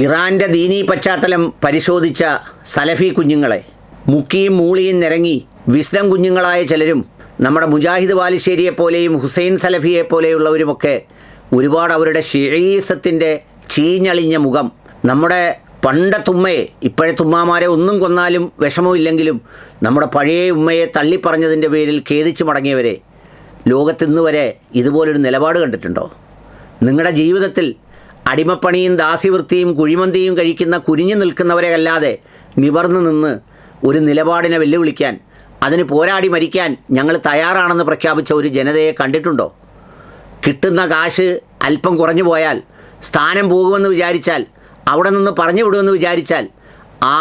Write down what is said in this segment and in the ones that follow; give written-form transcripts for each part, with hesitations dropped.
ഇറാൻ്റെ ദീനീ പശ്ചാത്തലം പരിശോധിച്ച സലഫി കുഞ്ഞുങ്ങളെ മുക്കിയും മൂളിയും നിരങ്ങി വിസ്ഡം കുഞ്ഞുങ്ങളായ ചിലരും നമ്മുടെ മുജാഹിദ് ബാലുശ്ശേരിയെപ്പോലെയും ഹുസൈൻ സലഫിയെപ്പോലെയുള്ളവരുമൊക്കെ ഒരുപാട് അവരുടെ ഷിഈസത്തിൻ്റെ ചീഞ്ഞളിഞ്ഞ മുഖം നമ്മുടെ പണ്ടത്തെ ഉമ്മയെ, ഇപ്പോഴത്തെ ഉമ്മാമാരെ ഒന്നും കൊന്നാലും വിഷമമില്ലെങ്കിലും നമ്മുടെ പഴയ ഉമ്മയെ തള്ളിപ്പറഞ്ഞതിൻ്റെ പേരിൽ ഖേദിച്ചു മടങ്ങിയവരെ ലോകത്തിന്ന് വരെ ഇതുപോലൊരു നിലപാട് കണ്ടിട്ടുണ്ടോ? നിങ്ങളുടെ ജീവിതത്തിൽ അടിമപ്പണിയും ദാസ്യവൃത്തിയും കുഴിമന്തിയും കഴിക്കുന്ന കുനിഞ്ഞു നിൽക്കുന്നവരെ അല്ലാതെ നിവർന്നു നിന്ന് ഒരു നിലപാടിനെ വെല്ലുവിളിക്കാൻ, അതിന് പോരാടി മരിക്കാൻ ഞങ്ങൾ തയ്യാറാണെന്ന് പ്രഖ്യാപിച്ച ഒരു ജനതയെ കണ്ടിട്ടുണ്ടോ? കിട്ടുന്ന കാശ് അല്പം കുറഞ്ഞു പോയാൽ, സ്ഥാനം പോകുമെന്ന് വിചാരിച്ചാൽ, അവിടെ നിന്ന് പറഞ്ഞു വിടുമെന്ന് വിചാരിച്ചാൽ ആ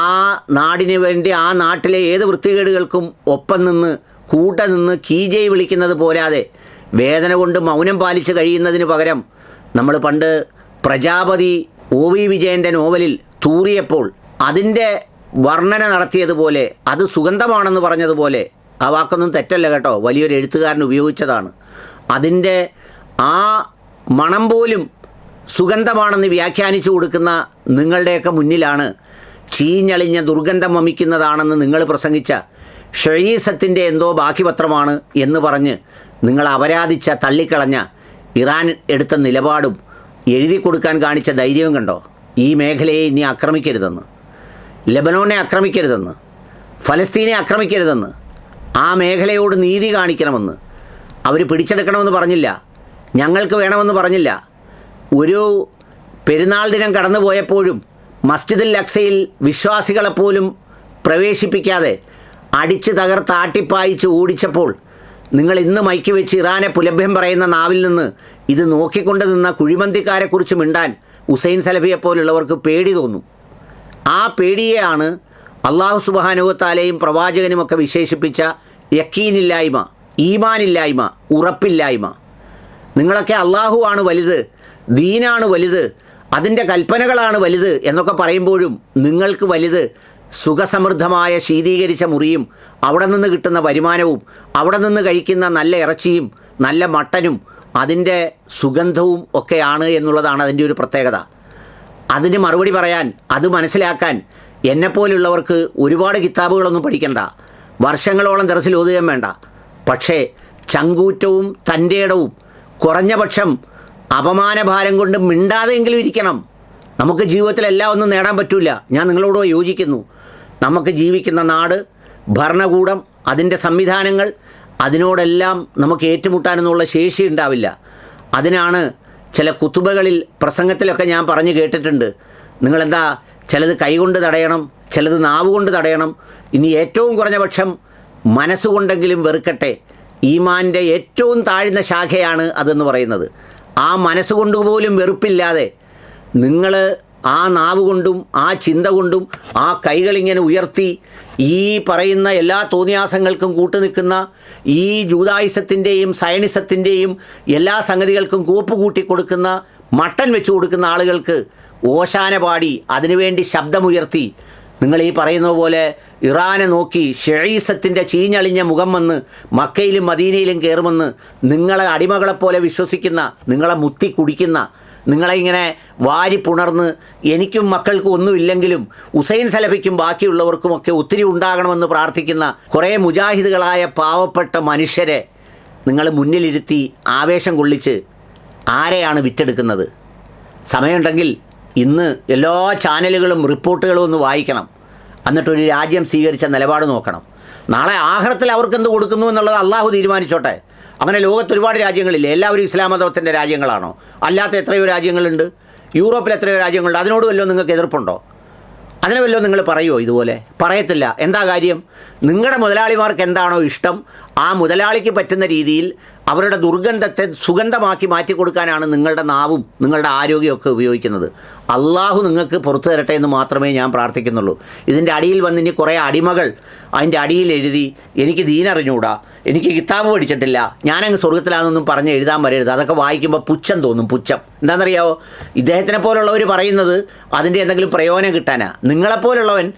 നാടിന് വേണ്ടി ആ നാട്ടിലെ ഏത് വൃത്തികേടുകൾക്കും ഒപ്പം നിന്ന് കൂട്ട നിന്ന് കീജയ് വിളിക്കുന്നത് പോരാതെ വേദന കൊണ്ട് മൗനം പാലിച്ച് കഴിയുന്നതിന് പകരം നമ്മൾ പണ്ട് പ്രജാപതി OV വിജയൻ്റെ നോവലിൽ തൂറിയപ്പോൾ അതിൻ്റെ വർണ്ണന നടത്തിയതുപോലെ, അത് സുഗന്ധമാണെന്ന് പറഞ്ഞതുപോലെ, ആ വാക്കൊന്നും തെറ്റല്ല കേട്ടോ, വലിയൊരു എഴുത്തുകാരൻ ഉപയോഗിച്ചതാണ്. അതിൻ്റെ ആ മണം പോലും സുഗന്ധമാണെന്ന് വ്യാഖ്യാനിച്ചു കൊടുക്കുന്ന നിങ്ങളുടെയൊക്കെ മുന്നിലാണ് ചീഞ്ഞളിഞ്ഞ ദുർഗന്ധം വമിക്കുന്നതാണെന്ന് നിങ്ങൾ പ്രസംഗിച്ച ഷഈസത്തിൻ്റെ എന്തോ ബാക്കിപത്രമാണ് എന്ന് പറഞ്ഞ് നിങ്ങൾ അപരാധിച്ച തള്ളിക്കളഞ്ഞ ഇറാൻ എടുത്ത നിലപാടും എഴുതി കൊടുക്കാൻ കാണിച്ച ധൈര്യവും കണ്ടോ? ഈ മേഖലയെ ഇനി ആക്രമിക്കരുതെന്ന്, ലെബനോനെ ആക്രമിക്കരുതെന്ന്, ഫലസ്തീനെ ആക്രമിക്കരുതെന്ന്, ആ മേഖലയോട് നീതി കാണിക്കണമെന്ന്. അവർ പിടിച്ചെടുക്കണമെന്ന് പറഞ്ഞില്ല, ഞങ്ങൾക്ക് വേണമെന്ന് പറഞ്ഞില്ല. ഒരു പെരുന്നാൾ ദിനം കടന്നു പോയപ്പോഴും മസ്ജിദുൽ അക്സയിൽ വിശ്വാസികളെപ്പോലും പ്രവേശിപ്പിക്കാതെ അടിച്ച് തകർത്ത് ആട്ടിപ്പായിച്ച് ഓടിച്ചപ്പോൾ നിങ്ങൾ ഇന്ന് മൈക്ക് വെച്ച് ഇറാനെ പുലഭ്യം പറയുന്ന നാവിൽ നിന്ന് ഇത് നോക്കിക്കൊണ്ട് നിന്ന കുഴിമന്തിക്കാരെക്കുറിച്ച് മിണ്ടാൻ ഹുസൈൻ സലഫിയെപ്പോലുള്ളവർക്ക് പേടി തോന്നും. ആ പേടിയെയാണ് അള്ളാഹു സുബ്ഹാനഹു വതആലയും പ്രവാചകനുമൊക്കെ വിശേഷിപ്പിച്ച യക്കീനില്ലായ്മ, ഈമാനില്ലായ്മ, ഉറപ്പില്ലായ്മ. നിങ്ങളൊക്കെ അള്ളാഹു ആണ് വലുത്, ദീനാണ് വലുത്, അതിൻ്റെ കൽപ്പനകളാണ് വലുത് എന്നൊക്കെ പറയുമ്പോഴും നിങ്ങൾക്ക് വലുത് സുഖസമൃദ്ധമായ ശീതീകരിച്ച മുറിയും അവിടെ നിന്ന് കിട്ടുന്ന വരുമാനവും അവിടെ നിന്ന് കഴിക്കുന്ന നല്ല ഇറച്ചിയും നല്ല മട്ടനും അതിൻ്റെ സുഗന്ധവും ഒക്കെയാണ് എന്നുള്ളതാണ് അതിൻ്റെ ഒരു പ്രത്യേകത. അതിന് മറുപടി പറയാൻ, അത് മനസ്സിലാക്കാൻ എന്നെപ്പോലുള്ളവർക്ക് ഒരുപാട് കിതാബുകളൊന്നും പഠിക്കണ്ട, വർഷങ്ങളോളം ദർസിൽ ഓതുകയും വേണ്ട. പക്ഷേ ചങ്കൂറ്റവും തൻ്റെ ഇടവും കുറഞ്ഞ പക്ഷം അപമാനഭാരം കൊണ്ട് മിണ്ടാതെയെങ്കിലും ഇരിക്കണം. നമുക്ക് ജീവിതത്തിൽ എല്ലാം ഒന്നും നേടാൻ പറ്റില്ല, ഞാൻ നിങ്ങളോട് യോജിക്കുന്നു. നമുക്ക് ജീവിക്കുന്ന നാട്, ഭരണകൂടം, അതിൻ്റെ സംവിധാനങ്ങൾ, അതിനോടെല്ലാം നമുക്ക് ഏറ്റുമുട്ടാനെന്നുള്ള ശേഷി ഉണ്ടാവില്ല. അതിനാണ് ചില കുത്തുബകളിൽ പ്രസംഗത്തിലൊക്കെ ഞാൻ പറഞ്ഞു കേട്ടിട്ടുണ്ട്, നിങ്ങളെന്താ ചിലത് കൈകൊണ്ട് തടയണം, ചിലത് നാവ് കൊണ്ട് തടയണം, ഇനി ഏറ്റവും കുറഞ്ഞ പക്ഷം മനസ്സുകൊണ്ടെങ്കിലും വെറുക്കട്ടെ. ഈമാൻ്റെ ഏറ്റവും താഴ്ന്ന ശാഖയാണ് അതെന്ന് പറയുന്നത്. ആ മനസ്സുകൊണ്ട് പോലും വെറുപ്പില്ലാതെ നിങ്ങൾ ആ നാവ് കൊണ്ടും ആ ചിന്ത കൊണ്ടും ആ കൈകളിങ്ങനെ ഉയർത്തി ഈ പറയുന്ന എല്ലാ തോന്നിയാസങ്ങൾക്കും കൂട്ടുനിൽക്കുന്ന ഈ ജൂതായുസത്തിൻ്റെയും സയണിസത്തിൻ്റെയും എല്ലാ സംഗതികൾക്കും കോപ്പ് കൂട്ടി കൊടുക്കുന്ന, മട്ടൻ വെച്ച് കൊടുക്കുന്ന ആളുകൾക്ക് ഓശാന പാടി അതിനുവേണ്ടി ശബ്ദമുയർത്തി നിങ്ങൾ ഈ പറയുന്ന പോലെ ഇറാനെ നോക്കി ഷഈസത്തിൻ്റെ ചീഞ്ഞളിഞ്ഞ മുഖം വന്ന് മക്കയിലും മദീനയിലും കയറുമെന്ന് നിങ്ങളെ അടിമകളെപ്പോലെ വിശ്വസിക്കുന്ന, നിങ്ങളെ മുത്തി കുടിക്കുന്ന, നിങ്ങളെ ഇങ്ങനെ വാരി പുണർന്ന് എനിക്കും മക്കൾക്കും ഒന്നുമില്ലെങ്കിലും ഹുസൈൻ സലഫിക്കും ബാക്കിയുള്ളവർക്കുമൊക്കെ ഒത്തിരി ഉണ്ടാകണമെന്ന് പ്രാർത്ഥിക്കുന്ന കുറേ മുജാഹിദുകളായ പാവപ്പെട്ട മനുഷ്യരെ നിങ്ങൾ മുന്നിലിരുത്തി ആവേശം കൊള്ളിച്ച് ആരെയാണ് വിറ്റെടുക്കുന്നത്? സമയമുണ്ടെങ്കിൽ ഇന്ന് എല്ലാ ചാനലുകളും റിപ്പോർട്ടുകളും ഒന്ന് വായിക്കണം. എന്നിട്ടൊരു രാജ്യം സ്വീകരിച്ച നിലപാട് നോക്കണം. നാളെ ആഖിറത്തിൽ അവർക്ക് എന്ത് കൊടുക്കുന്നു എന്നുള്ളത് അള്ളാഹു തീരുമാനിച്ചോട്ടെ. അങ്ങനെ ലോകത്ത് ഒരുപാട് രാജ്യങ്ങളില്ലേ? എല്ലാവരും ഇസ്ലാം മതത്തിൻ്റെ രാജ്യങ്ങളാണോ? അല്ലാത്ത എത്രയോ രാജ്യങ്ങളുണ്ട്. യൂറോപ്പിൽ എത്രയോ രാജ്യങ്ങളുണ്ട്. അതിനോട് വല്ലതും നിങ്ങൾക്ക് എതിർപ്പുണ്ടോ? അതിനെ വല്ലതും നിങ്ങൾ പറയുമോ? ഇതുപോലെ പറയത്തില്ല. എന്താ കാര്യം? നിങ്ങളുടെ മുതലാളിമാർക്ക് എന്താണോ ഇഷ്ടം ആ മുതലാളിക്ക് പറ്റുന്ന രീതിയിൽ അവരുടെ ദുർഗന്ധത്തെ സുഗന്ധമാക്കി മാറ്റി കൊടുക്കാനാണ് നിങ്ങളുടെ നാവും നിങ്ങളുടെ ആരോഗ്യമൊക്കെ ഉപയോഗിക്കുന്നത്. അള്ളാഹു നിങ്ങൾക്ക് പുറത്തു തരട്ടെ എന്ന് മാത്രമേ ഞാൻ പ്രാർത്ഥിക്കുന്നുള്ളൂ. ഇതിൻ്റെ അടിയിൽ വന്ന് ഇനി കുറേ അടിമകൾ അതിൻ്റെ അടിയിൽ എഴുതി എനിക്ക് ദീനറിഞ്ഞൂടാ, എനിക്ക് കിതാബ് പഠിച്ചിട്ടില്ല, ഞാനങ്ങ് സ്വർഗത്തിലാണെന്നൊന്നും പറഞ്ഞ് എഴുതാൻ വരരുത്. അതൊക്കെ വായിക്കുമ്പോൾ പുച്ഛം തോന്നും. പുച്ഛം എന്താണെന്നറിയാമോ? ഇദ്ദേഹത്തിനെ പോലുള്ളവർ പറയുന്നത് അതിൻ്റെ എന്തെങ്കിലും പ്രയോജനം കിട്ടാനാ. നിങ്ങളെപ്പോലുള്ളവൻ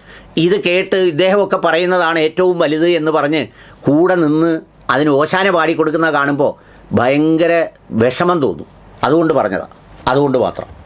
ഇത് കേട്ട് ഇദ്ദേഹമൊക്കെ പറയുന്നതാണ് ഏറ്റവും വലുത് എന്ന് പറഞ്ഞ് കൂടെ നിന്ന് അതിന് ഓശാന പാടിക്കൊടുക്കുന്നത് കാണുമ്പോൾ ഭയങ്കര വിഷമം തോന്നും. അതുകൊണ്ട് പറഞ്ഞതാണ്, അതുകൊണ്ട് മാത്രം.